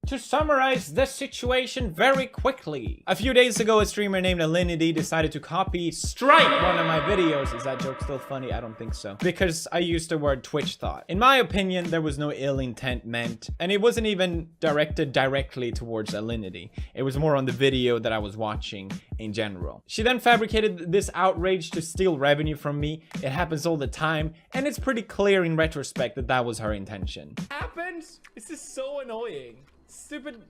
To summarize the situation very quickly, a few days ago, a streamer named Alinity decided to copy strike one of my videos. Is that joke still funny? I don't think so. Because I used the word Twitch thought. In my opinion, there was no ill intent meant, and it wasn't even directed directly towards Alinity. It was more on the video that I was watching in general. She then fabricated this outrage to steal revenue from me. It happens all the time, and it's pretty clear in retrospect that that was her intention. Happens? This is so annoying. Stupid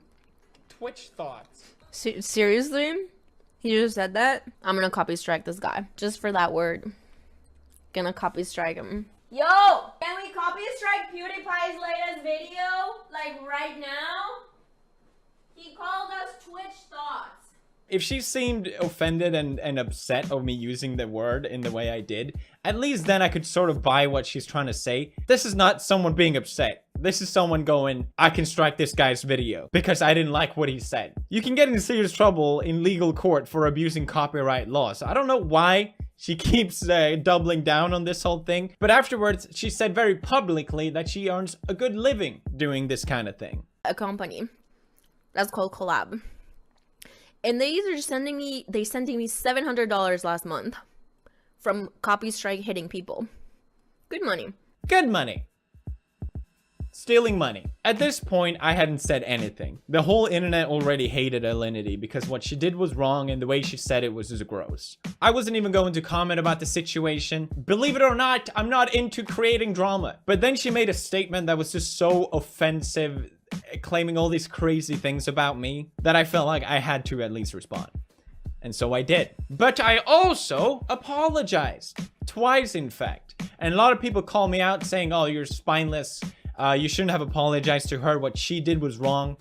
Twitch thoughts. Seriously? He just said that? I'm gonna copy strike this guy. Just for that word. Gonna copy strike him. Yo! Can we copy strike PewDiePie's latest video? Like right now? He called us Twitch thoughts. If she seemed offended and upset of me using the word in the way I did, at least then I could sort of buy what she's trying to say. This is not someone being upset. This is someone going, I can strike this guy's video because I didn't like what he said. You can get in serious trouble in legal court for abusing copyright laws. I don't know why she keeps doubling down on this whole thing, but afterwards she said very publicly that she earns a good living doing this kind of thing. A company that's called Collab. And they sent me $700 last month from copy strike hitting people. Good money. Good money. Stealing money. At this point, I hadn't said anything. The whole internet already hated Alinity because what she did was wrong and the way she said it was just gross. I wasn't even going to comment about the situation. Believe it or not, I'm not into creating drama. But then she made a statement that was just so offensive, claiming all these crazy things about me, that I felt like I had to at least respond. And so I did. But I also apologized. Twice, in fact. And a lot of people call me out saying, oh, you're spineless. You shouldn't have apologized to her. What she did was wrong.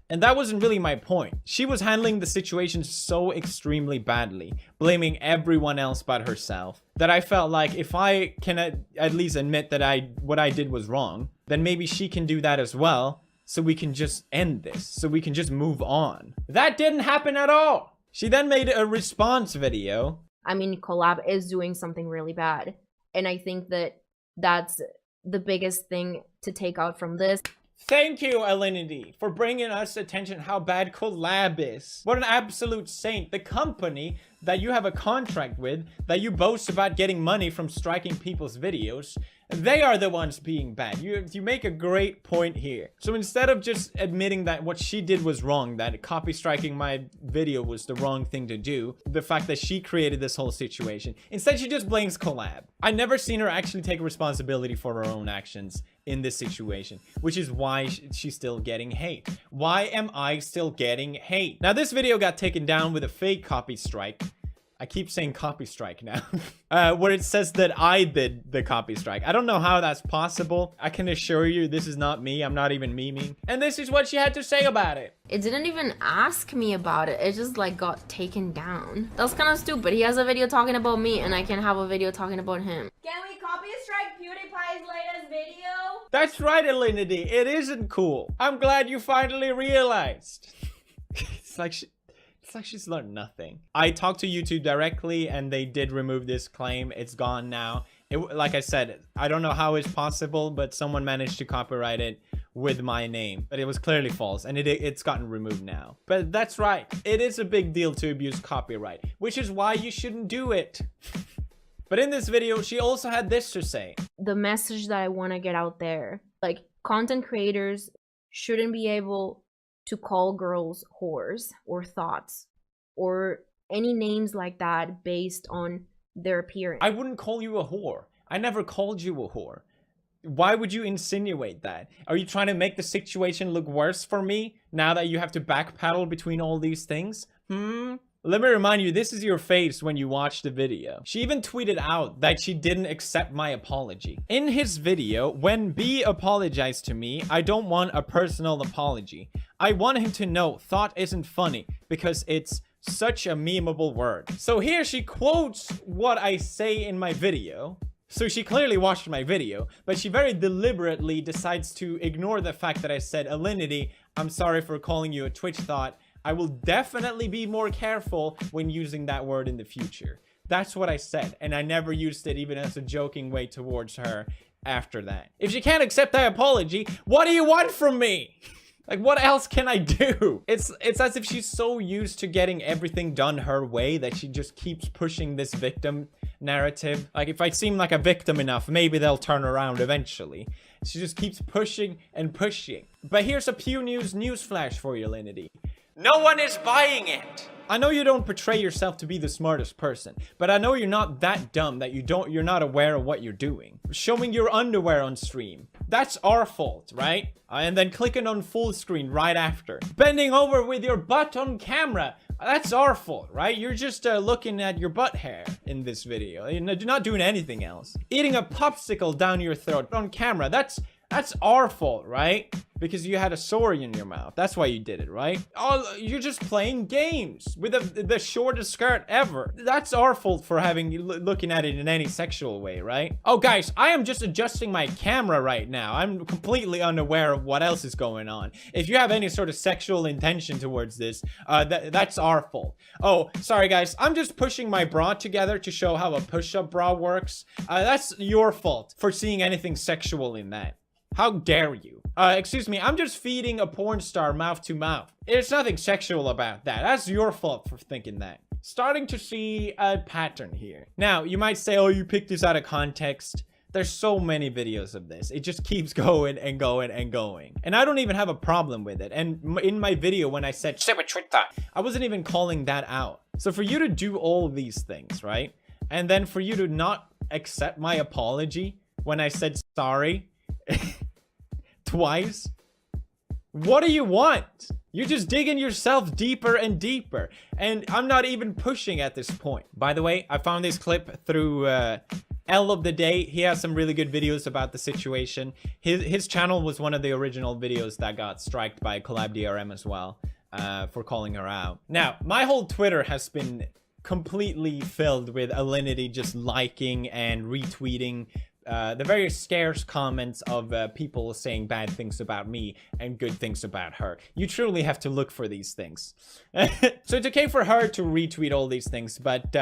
And that wasn't really my point. She was handling the situation so extremely badly, blaming everyone else but herself, that I felt like if I can at least admit that what I did was wrong, then maybe she can do that as well. So we can just end this. So we can just move on. That didn't happen at all. She then made a response video. I mean, Collab is doing something really bad. And I think that that's the biggest thing to take out from this. Thank you, Alinity, for bringing us attention how bad Collab is. What an absolute saint. The company that you have a contract with, that you boast about getting money from striking people's videos, they are the ones being bad. You make a great point here. So instead of just admitting that what she did was wrong, that copy striking my video was the wrong thing to do, the fact that she created this whole situation, instead she just blames Collab. I never seen her actually take responsibility for her own actions in this situation, which is why she's still getting hate. Why am I still getting hate? Now, this video got taken down with a fake copy strike. I keep saying copy strike now. Where it says that I did the copy strike. I don't know how that's possible. I can assure you this is not me. I'm not even memeing. And this is what she had to say about it. It didn't even ask me about it. It just like got taken down. That's kind of stupid. He has a video talking about me and I can have a video talking about him. Can we copy strike PewDiePie's latest video? That's right, Alinity. It isn't cool. I'm glad you finally realized. It's like she's learned nothing. I talked to YouTube directly and they did remove this claim. It's gone now. Like I said, I don't know how it's possible, but someone managed to copyright it with my name. But it was clearly false and it's gotten removed now. But that's right. It is a big deal to abuse copyright, which is why you shouldn't do it. But in this video, she also had this to say. The message that I want to get out there, like content creators shouldn't be able to call girls whores or thoughts or any names like that based on their appearance. I wouldn't call you a whore. I never called you a whore. Why would you insinuate that? Are you trying to make the situation look worse for me now that you have to backpedal between all these things? Let me remind you, this is your face when you watch the video. She even tweeted out that she didn't accept my apology. In his video, when B apologized to me, I don't want a personal apology. I want him to know thought isn't funny because it's such a memeable word. So here she quotes what I say in my video. So she clearly watched my video, but she very deliberately decides to ignore the fact that I said, Alinity, I'm sorry for calling you a Twitch thought. I will definitely be more careful when using that word in the future. That's what I said, and I never used it even as a joking way towards her after that. If she can't accept that apology, what do you want from me? Like, what else can I do? It's as if she's so used to getting everything done her way that she just keeps pushing this victim narrative. Like, if I seem like a victim enough, maybe they'll turn around eventually. She just keeps pushing and pushing. But here's a Pew News newsflash for you, Linity. No one is buying it. I know you don't portray yourself to be the smartest person, but I know you're not that dumb that you're not aware of what you're doing. Showing your underwear on stream, that's our fault, right? And then clicking on full screen right after. Bending over with your butt on camera, that's our fault, right? You're just looking at your butt hair in this video. You're not doing anything else. Eating a popsicle down your throat on camera, that's our fault, right? Because you had a sore in your mouth. That's why you did it, right? Oh, you're just playing games with the shortest skirt ever. That's our fault for looking at it in any sexual way, right? Oh, guys, I am just adjusting my camera right now. I'm completely unaware of what else is going on. If you have any sort of sexual intention towards this, that's our fault. Oh, sorry, guys. I'm just pushing my bra together to show how a push-up bra works. That's your fault for seeing anything sexual in that. How dare you? Excuse me, I'm just feeding a porn star mouth to mouth. There's nothing sexual about that. That's your fault for thinking that. Starting to see a pattern here. Now, you might say, oh, you picked this out of context. There's so many videos of this. It just keeps going and going and going. And I don't even have a problem with it. And in my video, when I said, I wasn't even calling that out. So for you to do all these things, right? And then for you to not accept my apology when I said sorry twice, what do you want? You're just digging yourself deeper and deeper, and I'm not even pushing at this point. By the way, I found this clip through L of the Day. He has some really good videos about the situation. His channel was one of the original videos that got striked by Collab DRM as well, for calling her out. Now, my whole Twitter has been completely filled with Alinity just liking and retweeting the very scarce comments of people saying bad things about me and good things about her. You truly have to look for these things. So it's okay for her to retweet all these things, but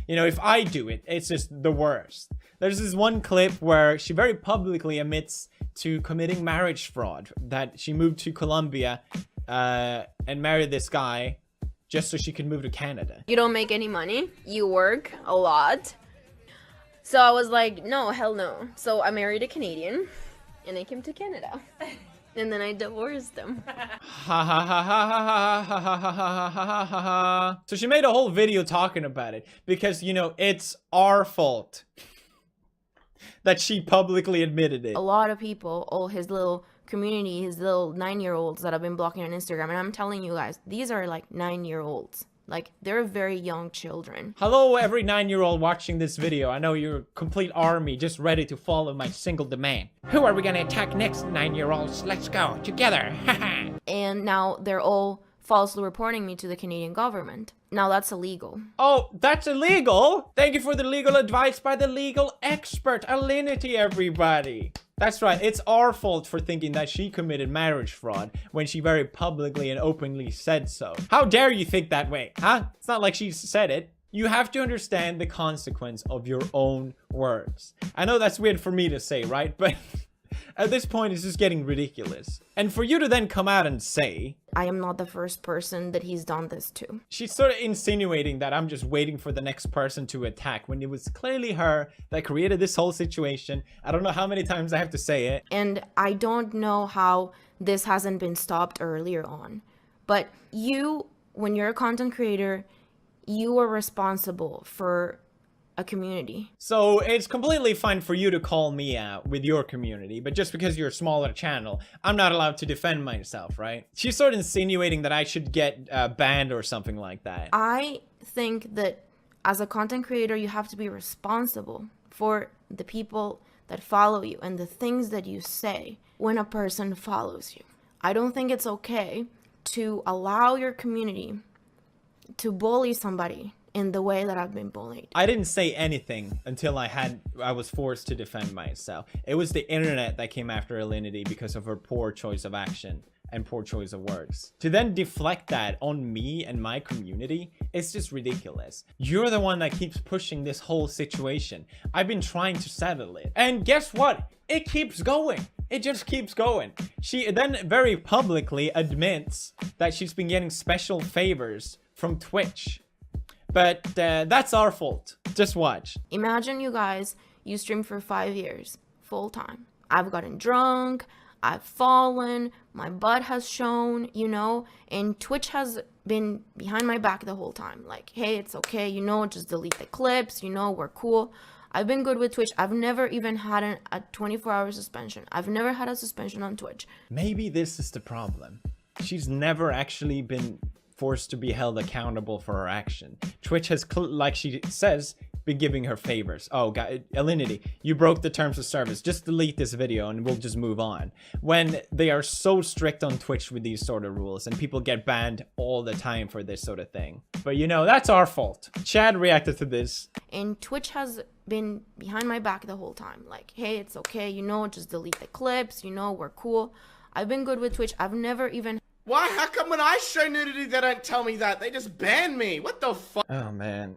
you know, if I do it, it's just the worst. There's this one clip where she very publicly admits to committing marriage fraud, that she moved to Colombia and married this guy just so she could move to Canada. You don't make any money, you work a lot. So I was like, no, hell no. So I married a Canadian, and I came to Canada. And then I divorced him. Ha ha ha ha ha ha ha ha ha ha ha ha. So she made a whole video talking about it, because, you know, it's our fault that she publicly admitted it. A lot of people, all his little community, his little 9-year-olds that I've been blocking on Instagram, and I'm telling you guys, these are like 9-year-olds. Like, they're very young children. Hello, every 9-year-old watching this video. I know you're a complete army just ready to follow my single demand. Who are we gonna attack next, 9-year-olds? Let's go, together. And now they're all falsely reporting me to the Canadian government. Now that's illegal. Oh, that's illegal? Thank you for the legal advice by the legal expert, Alinity, everybody. That's right, it's our fault for thinking that she committed marriage fraud when she very publicly and openly said so. How dare you think that way, huh? It's not like she said it. You have to understand the consequence of your own words. I know that's weird for me to say, right? But at this point, it's just getting ridiculous. And for you to then come out and say, I am not the first person that he's done this to. She's sort of insinuating that I'm just waiting for the next person to attack, when it was clearly her that created this whole situation. I don't know how many times I have to say it. And I don't know how this hasn't been stopped earlier on. But you, when you're a content creator, you are responsible for a community. So it's completely fine for you to call me out with your community, but just because you're a smaller channel, I'm not allowed to defend myself, right? She's sort of insinuating that I should get banned or something like that. I think that as a content creator, you have to be responsible for the people that follow you and the things that you say when a person follows you. I don't think it's okay to allow your community to bully somebody in the way that I've been bullied. I didn't say anything until I was forced to defend myself. It was the internet that came after Alinity because of her poor choice of action and poor choice of words. To then deflect that on me and my community, it's just ridiculous. You're the one that keeps pushing this whole situation. I've been trying to settle it. And guess what? It keeps going. It just keeps going. She then very publicly admits that she's been getting special favors from Twitch. But that's our fault. Just watch. Imagine you guys, you stream for 5 years, full time. I've gotten drunk, I've fallen, my butt has shown, you know, and Twitch has been behind my back the whole time. Like, hey, it's okay, you know, just delete the clips, you know, we're cool. I've been good with Twitch. I've never even had a 24-hour suspension. I've never had a suspension on Twitch. Maybe this is the problem. She's never actually been forced to be held accountable for her action. Twitch has, like she says, been giving her favors. Oh, God, Alinity, you broke the terms of service. Just delete this video and we'll just move on. When they are so strict on Twitch with these sort of rules and people get banned all the time for this sort of thing. But you know, that's our fault. Chad reacted to this. And Twitch has been behind my back the whole time. Like, hey, it's okay, you know, just delete the clips, you know, we're cool. I've been good with Twitch. I've never even... Why? How come when I show nudity, they don't tell me that? They just ban me. What the fuck? Oh, man.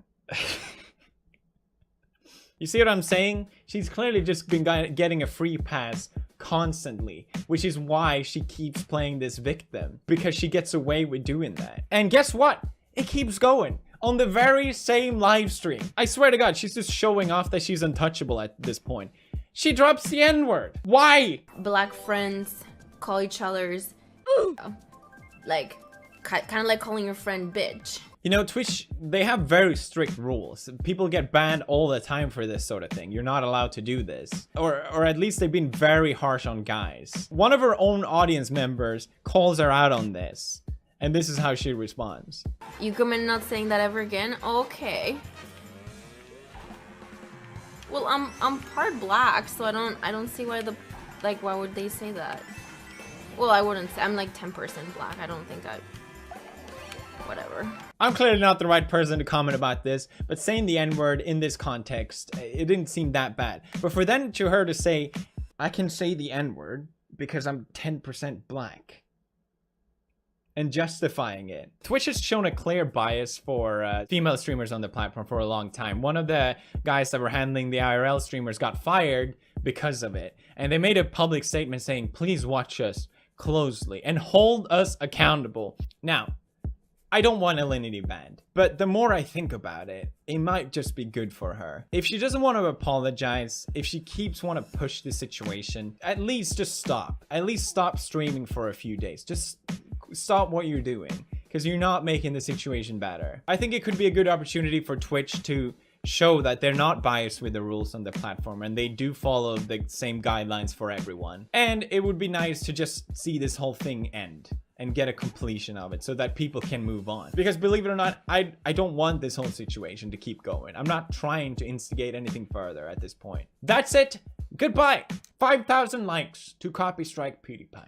You see what I'm saying? She's clearly just been getting a free pass constantly, which is why she keeps playing this victim, because she gets away with doing that. And guess what? It keeps going on the very same live stream. I swear to God, she's just showing off that she's untouchable at this point. She drops the N-word. Why? Black friends call each other's like kind of like calling your friend bitch. You know, Twitch, they have very strict rules. People get banned all the time for this sort of thing. You're not allowed to do this. Or at least they've been very harsh on guys. One of her own audience members calls her out on this. And this is how she responds. You commit not saying that ever again? Okay. Well, I'm part black, so I don't see why why would they say that? Well, I wouldn't say. I'm like 10% black. I don't think whatever. I'm clearly not the right person to comment about this, but saying the N-word in this context, it didn't seem that bad. But for then to her to say, I can say the N-word because I'm 10% black, and justifying it. Twitch has shown a clear bias for female streamers on the platform for a long time. One of the guys that were handling the IRL streamers got fired because of it. And they made a public statement saying, please watch us closely and hold us accountable. Now, I don't want Alinity banned, but the more I think about it, it might just be good for her. If she doesn't want to apologize, if she keeps want to push the situation, at least just stop. At least stop streaming for a few days. Just stop what you're doing, because you're not making the situation better. I think it could be a good opportunity for Twitch to show that they're not biased with the rules on the platform and they do follow the same guidelines for everyone. And it would be nice to just see this whole thing end and get a completion of it so that people can move on. Because believe it or not, I don't want this whole situation to keep going. I'm not trying to instigate anything further at this point. That's it. Goodbye. 5,000 likes to copy strike PewDiePie.